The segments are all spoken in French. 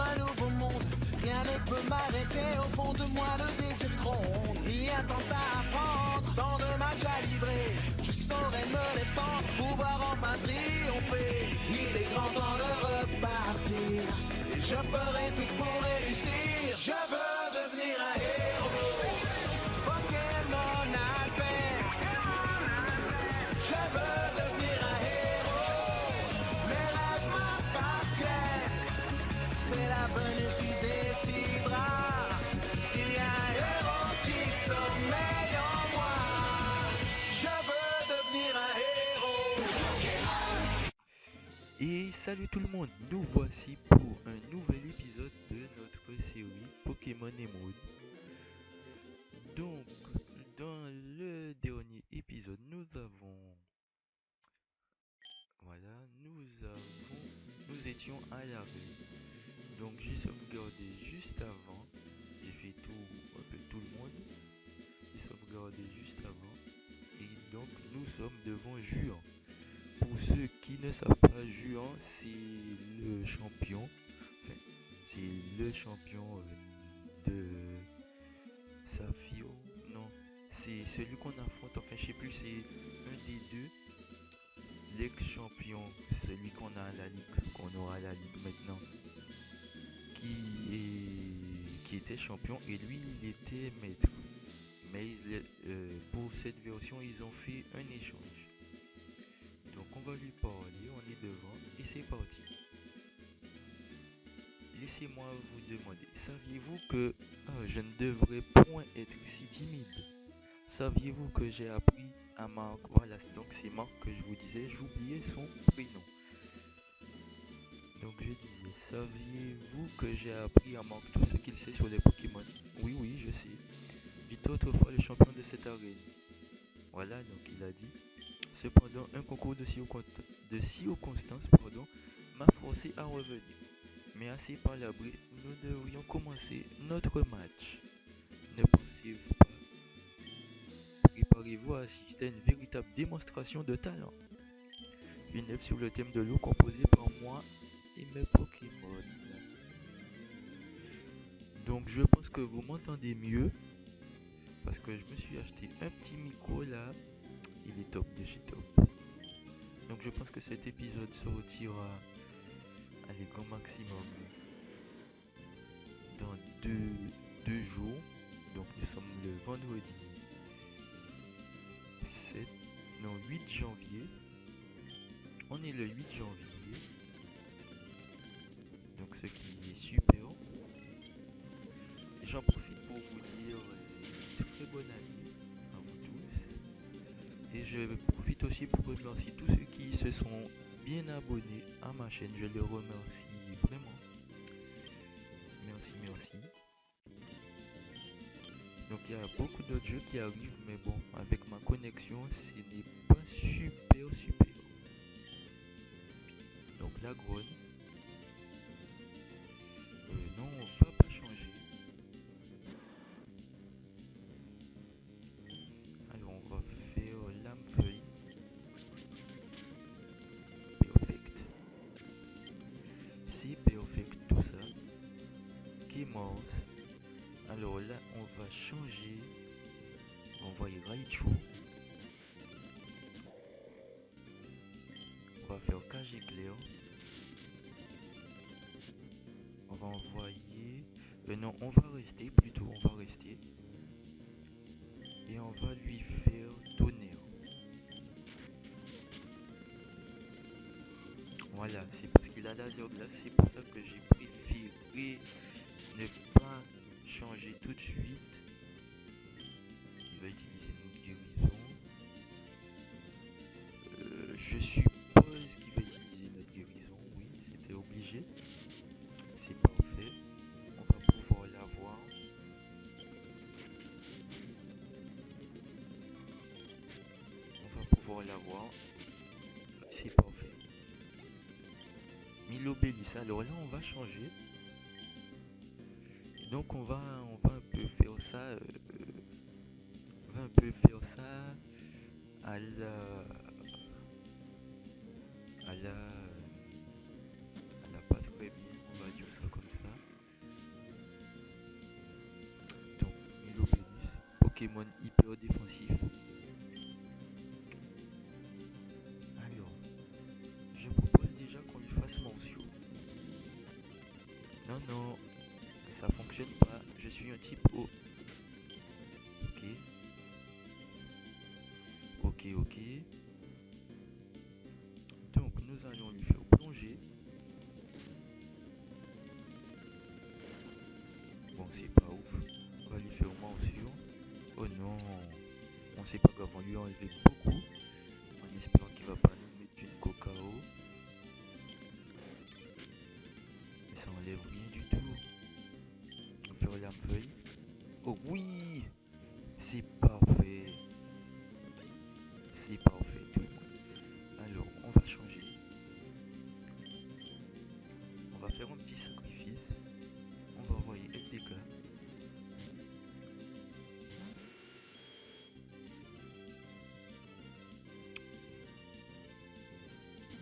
un nouveau monde. Rien ne peut m'arrêter, au fond de moi le désir gronde. Il y a tant à apprendre, tant de matchs à livrer. Je saurais me défendre, pouvoir enfin triompher. Il est grand temps de repartir, et je ferai tout pour réussir. Je veux devenir un héros, Pokémon adverse. Je veux devenir un héros, mes rêves m'appartiennent. C'est l'avenir qui décidera s'il y a un héros qui sommeille en moi. Je veux devenir un héros. Et salut tout le monde, nous voici pour un nouvel épisode de notre série Pokémon Emerald. Donc, dans le dernier épisode, nous étions à l'arrêt. Donc, j'ai sauvegardé juste avant. J'ai fait tout le monde. J'ai sauvegardé juste avant. Et donc, nous sommes devant Juan. Pour ceux qui ne savent pas, Juan, c'est le champion. Enfin, c'est le champion de Saphir. Non, c'est celui qu'on affronte. Enfin, je sais plus, c'est un des deux. L'ex-champion, celui qu'on a à la ligue, qu'on aura à la ligue maintenant, qui était champion et lui il était maître. Mais pour cette version, ils ont fait un échange. Donc on va lui parler, on est devant et c'est parti. Laissez-moi vous demander, saviez-vous que je ne devrais point être si timide? Saviez-vous que j'ai appris à Marc, voilà, donc c'est Marc que je vous disais, j'oubliais son prénom. Donc je disais, saviez-vous que j'ai appris à Marc tout ce qu'il sait sur les Pokémon? Oui, je sais. J'étais autrefois le champion de cette arène. Voilà, donc il a dit. Cependant, un concours de circonstances m'a forcé à revenir. Mais assez par l'abri, nous devrions commencer notre match. Ne pensez-vous pas? Préparez-vous à assister à une véritable démonstration de talent. Une œuvre sur le thème de l'eau composée par moi et mes Pokémon. Donc je pense que vous m'entendez mieux parce que je me suis acheté un petit micro là. Il est top de chez top. Donc je pense que cet épisode sortira à l'écran maximum dans deux jours. Donc nous sommes le vendredi 8 janvier. On est le 8 janvier. Donc ce qui est super. J'en profite pour vous dire très bonne année à vous tous. Et je profite aussi pour remercier tous ceux qui se sont bien abonnés à ma chaîne. Je les remercie vraiment. Merci. Donc il y a beaucoup d'autres jeux qui arrivent, mais bon, avec ma connexion, ce n'est pas super. Donc la grogne. Non, on va pas changer. Alors on va faire lame feuille. Perfect. C'est perfect tout ça. Qui morse. Alors là on va changer. On va y Raichu. On va faire cage éclair. On va envoyer. Non, on va rester. Et on va lui faire tonnerre. Voilà, c'est parce qu'il a laser glace, c'est pour ça que j'ai préféré ne pas changer tout de suite. Il va utiliser une guérison. Je suppose qu'il va utiliser notre guérison, oui, c'était obligé. C'est parfait. On va pouvoir l'avoir. C'est parfait. Milobélis. Alors là, on va changer. Donc on va un peu faire ça. À la pas très bien, on va dire ça comme ça. Pokémon hyper défensifs. Alors, je propose déjà qu'on lui fasse Morcio. Non, non, ça fonctionne pas. Je suis un type O. Ok. Ok, ok. Donc, nous allons lui faire plonger. Bon, c'est pas ouf. On va lui faire Morcio. Oh non. On sait pas grave, on lui a enlevé beaucoup. En espérant qu'il va pas nous mettre une cacao. Mais ça enlève rien du tout. On va faire la feuille. Oh oui! C'est parfait. C'est parfait tout le monde. Alors, on va changer. On va faire un petit sacrifice. On va envoyer LDK.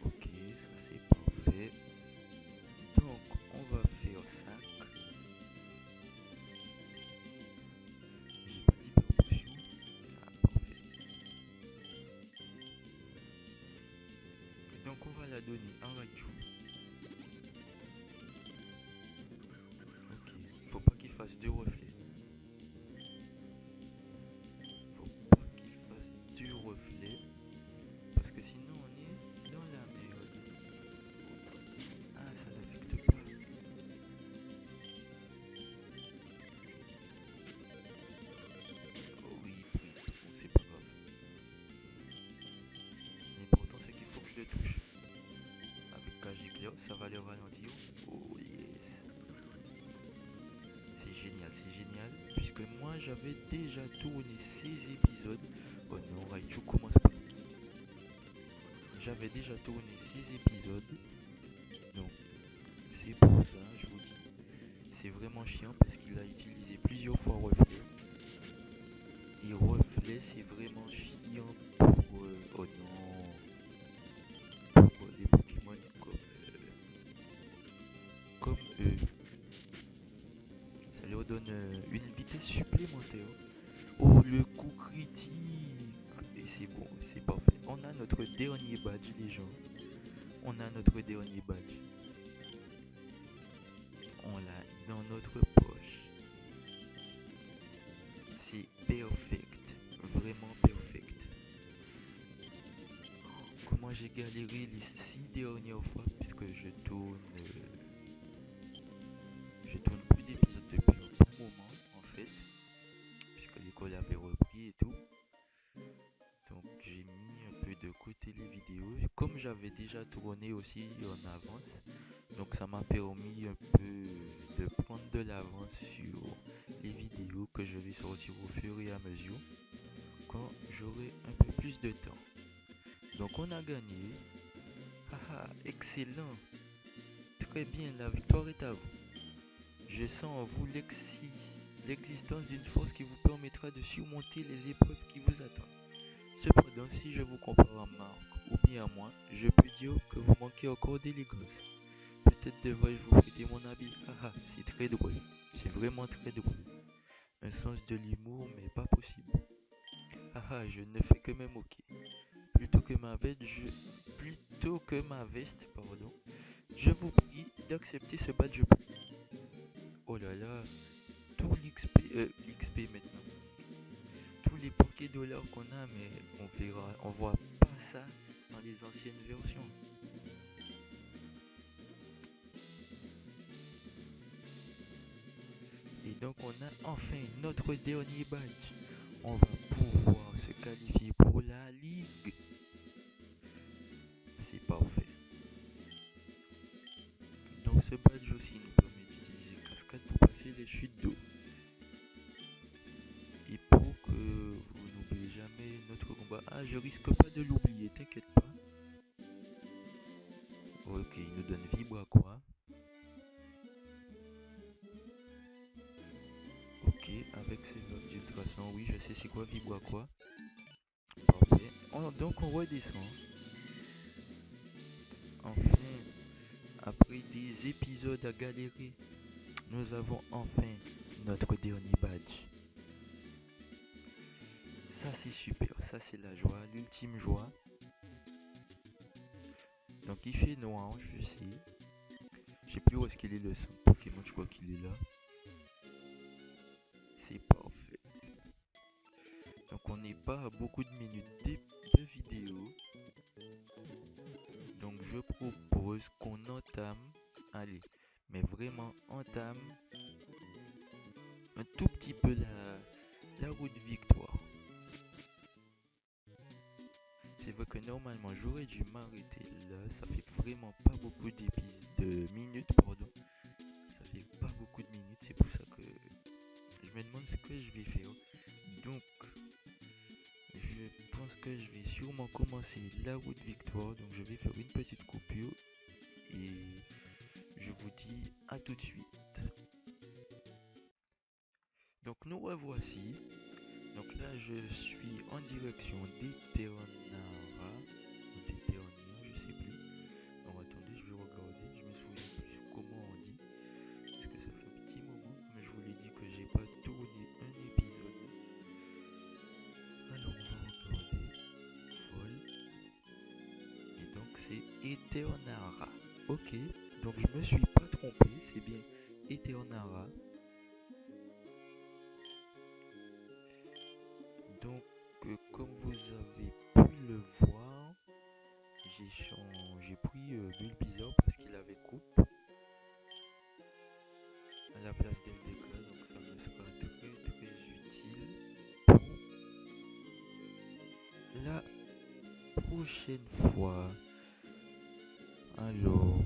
Ok, ça c'est parfait. Donc, on va faire sac. J'ai pas d'hyper potion. Ah, parfait. Donc, on va la donner à Raichu. Ok, faut pas qu'il fasse deux reflets. Faut pas qu'il fasse deux reflets. Parce que sinon, on est dans la merde. Ah, ça n'affecte pas. Oh oui, oui, bon, c'est pas grave. L'important c'est qu'il faut que je le touche. Avec Cagicleos, ça va le ralentir. Oh yes. C'est génial, c'est génial. Puisque moi j'avais déjà tourné 6 épisodes. Oh non, Raichu commence pas. J'avais déjà tourné 6 épisodes. Donc c'est pour ça, je vous dis. C'est vraiment chiant parce qu'il a utilisé plusieurs fois reflet. Et reflet c'est vraiment chiant pour... oh non. Pour les Pokémon comme eux. Ça leur donne une vitesse supplémentaire. Oh, le coup critique! Et c'est bon, c'est parfait. On a notre dernier badge, les gens. On a notre dernier badge. On l'a dans notre poche. C'est perfect. Vraiment perfect. Comment j'ai galéré les 6 dernières fois puisque je tourne plus d'épisodes depuis un bon moment en fait. Puisque l'école avait repris et tout. Donc j'ai mis un peu de côté les vidéos. Comme j'avais déjà tourné aussi en avance. Donc ça m'a permis un peu de prendre de l'avance sur les vidéos que je vais sortir au fur et à mesure. Quand j'aurai un peu plus de temps. Donc on a gagné. Haha, excellent. Très bien, la victoire est à vous. Je sens en vous l'existence d'une force qui vous permettra de surmonter les épreuves qui vous attendent. Cependant, si je vous compare à Marc ou bien à moi, je peux dire que vous manquez encore d'élégance. Peut-être devrais-je vous prêter mon habit. Haha, c'est très drôle. C'est vraiment très drôle. Un sens de l'humour, mais pas possible. Haha, je ne fais que me moquer. Plutôt que ma veste, pardon, je vous prie d'accepter ce badge. Oh là là, tout l'XP maintenant. Tous les Poké dollars qu'on a, mais on voit pas ça dans les anciennes versions. Et donc on a enfin notre dernier badge. On va pouvoir se qualifier pour la ligue. C'est parfait. Donc ce badge aussi nous permet d'utiliser cascade pour passer les chutes d'eau. Et pour que vous n'oubliez jamais notre combat. Ah, je risque pas de l'oublier, t'inquiète pas. Ok, il nous donne Vibra quoi. Ok, avec ses infiltrations, oui, je sais c'est quoi Vibra quoi. Parfait. Donc on redescend. Enfin, après des épisodes à galérer, nous avons enfin notre dernier badge. ça c'est super, ça c'est la joie, l'ultime joie. Donc il fait noir, je sais. Je sais plus où est-ce qu'il est le son Pokémon, je crois qu'il est là. C'est parfait. Donc on n'est pas à beaucoup de minutes de vidéo. Donc je propose qu'on entame, allez, mais vraiment entame un tout petit peu la route victoire. C'est vrai que normalement j'aurais dû m'arrêter là, ça fait vraiment pas beaucoup de minutes, pardon. Ça fait pas beaucoup de minutes, c'est pour ça que je me demande ce que je vais faire. Donc, je pense que je vais sûrement commencer la route victoire, donc je vais faire une petite coupure et je vous dis à tout de suite. Donc nous revoici. Donc là je suis en direction d'Eternaria ou d'Eternia, je sais plus. Alors attendez, je vais regarder, je me souviens plus comment on dit. Parce que ça fait un petit moment, mais je vous l'ai dit que j'ai pas tourné un épisode. Alors on va regarder. Vol. Et donc c'est Eternaria. Ok, donc je me suis pas trompé, c'est bien Eternaria. Donc, comme vous avez pu le voir, j'ai pris Bulbizarre parce qu'il avait coupe à la place d'Eldeka, donc ça me sera très utile pour la prochaine fois. Alors,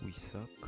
Wissac.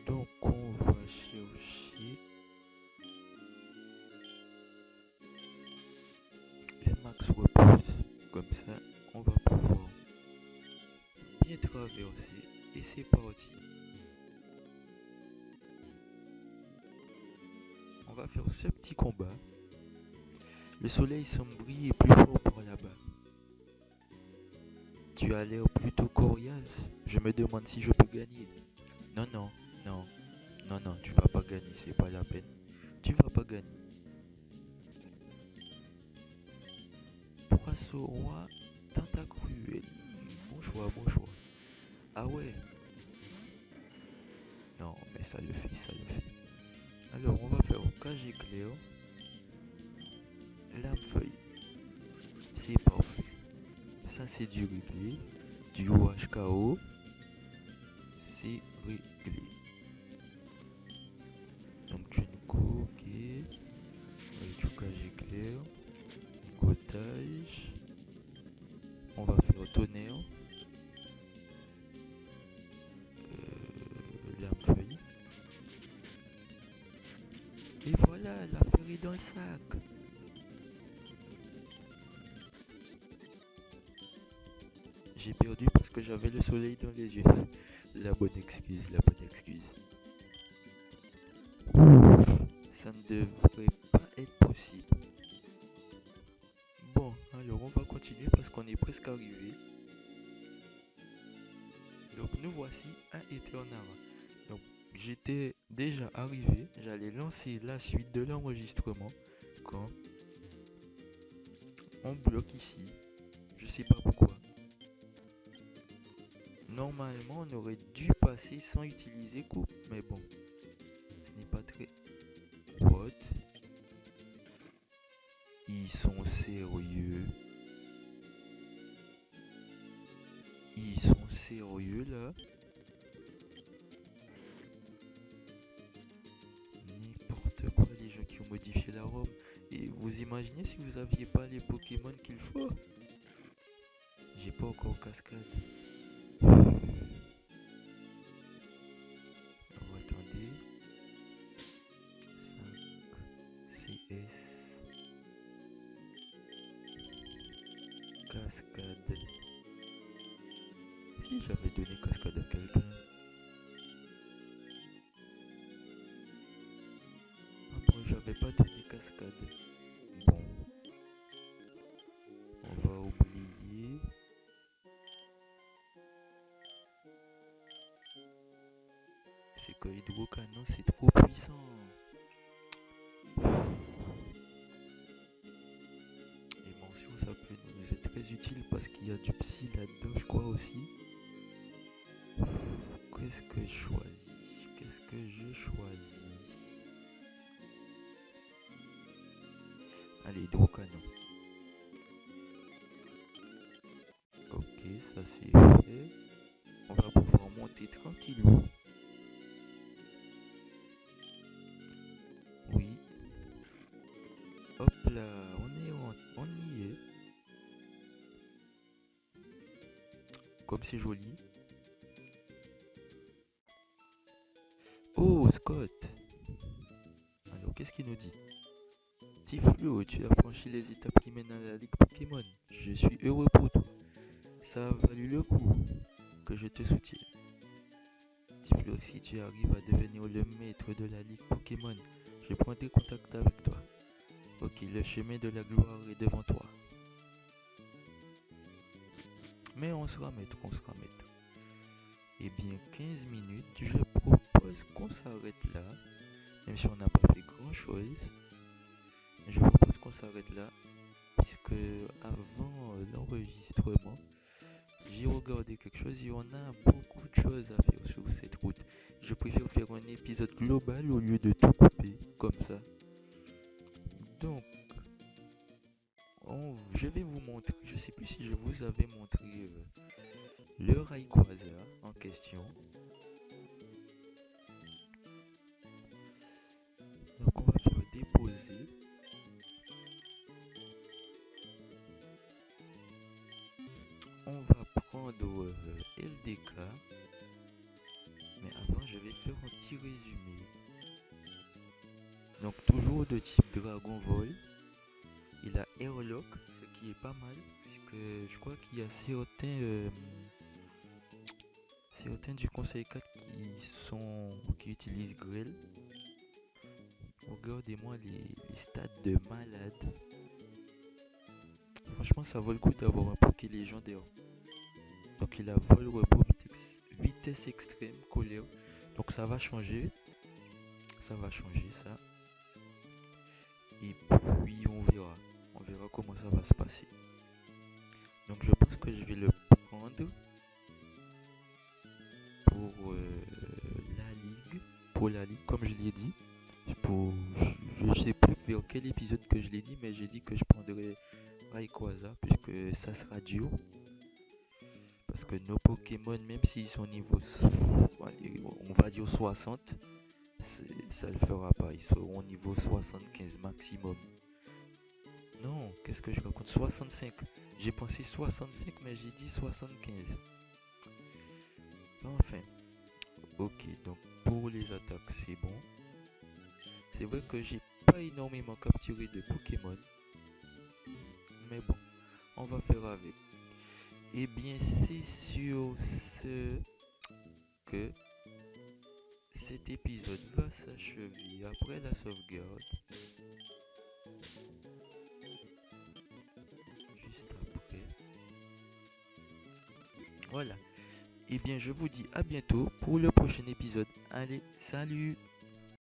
Donc on va chercher les max repousse, comme ça on va pouvoir bien traverser et c'est parti. On va faire ce petit combat. Le soleil semble briller plus fort par là-bas. Tu as l'air plutôt coriace. Je me demande si je peux gagner. Non, tu vas pas gagner, c'est pas la peine. Tu vas pas gagner. Poisson roi, tentacruel. Bon choix. Ah ouais. Non, mais ça le fait. Alors, on va faire un cage éclair. Lame feuille. C'est parfait. Ça, c'est du réglé. Du HKO. C'est réglé. Donc, Junko, ok. Avec du cage éclair. Gotage. On va faire tonnerre. Lame feuille. Et voilà, l'affaire est dans le sac. J'ai perdu parce que j'avais le soleil dans les yeux. La bonne excuse. Ouf, ça ne devrait pas être possible. Bon, alors on va continuer parce qu'on est presque arrivé. Donc nous voici à Eternaria. Donc j'étais déjà arrivé, j'allais lancer la suite de l'enregistrement quand on bloque ici. Je sais pas pourquoi. Normalement on aurait dû passer sans utiliser coupe, mais bon, ce n'est pas très... What? Ils sont sérieux? Ils sont sérieux là? N'importe quoi, les gens qui ont modifié la ROM. Et vous imaginez si vous aviez pas les Pokémon qu'il faut? J'ai pas encore cascade. Alors attendez. 5 CS cascade. Si j'avais donné cascade à quelqu'un. Après j'avais pas donné cascade. Bon. On va oublier. C'est que Hydrocanon c'est trop puissant. Et mention, ça peut nous être très utile parce qu'il y a du psy là-dedans, je crois aussi. Qu'est-ce que je choisis? Qu'est-ce que je choisis? Allez, Hydrocanon. Ok, ça c'est fait. On va pouvoir monter tranquillement. Oui. Hop là, on y est. Comme c'est joli. Oh, Scott. Alors, qu'est-ce qu'il nous dit? Tiflo, tu as franchi les étapes qui mènent à la Ligue Pokémon. Je suis heureux pour toi. Ça a valu le coup que je te soutienne. Tiflo, si tu arrives à devenir le maître de la Ligue Pokémon, je prendrai contact avec toi. Ok, le chemin de la gloire est devant toi. Mais on sera maître, on sera maître. Eh bien, 15 minutes, je propose qu'on s'arrête là. Même si on n'a pas fait grand chose. Je propose qu'on s'arrête là. Puisque avant l'enregistrement, j'ai regardé quelque chose et on a beaucoup de choses à faire sur cette route. Je préfère faire un épisode global au lieu de tout couper comme ça. Donc, je vais vous montrer, je sais plus si je vous avais montré le Rayquaza en question. Donc on va faire déposer. On va prendre LDK. Mais avant je vais faire un petit résumé. Donc toujours de type Dragon Vol. Il a Airlock, ce qui est pas mal. Puisque je crois qu'il y a certains du Conseil 4 qui utilisent Grêle. Regardez-moi les stats de malade. Franchement, ça vaut le coup d'avoir un Poké légendaire. Donc il a vol, repos, vitesse extrême, colère. Donc ça va changer. Ça va changer ça. Et puis on verra. On verra comment ça va se passer. Donc je pense que je vais le prendre pour la ligue. Pour la ligue, comme je l'ai dit. Je sais plus vers quel épisode que je l'ai dit, mais j'ai dit que je prendrais Rayquaza puisque ça sera dur. Parce que nos Pokémon, même s'ils sont niveau, on va dire 60, ça le fera pas. Ils seront niveau 75 maximum. Non, qu'est-ce que je raconte? 65. J'ai pensé 65, mais j'ai dit 75. Enfin, ok, donc pour les attaques, c'est bon. C'est vrai que j'ai pas énormément capturé de Pokémon. Mais bon, on va faire avec. Et bien, c'est sur ce que cet épisode va s'achever après la sauvegarde. Juste après. Voilà. Et bien, je vous dis à bientôt pour le prochain épisode. Allez, salut!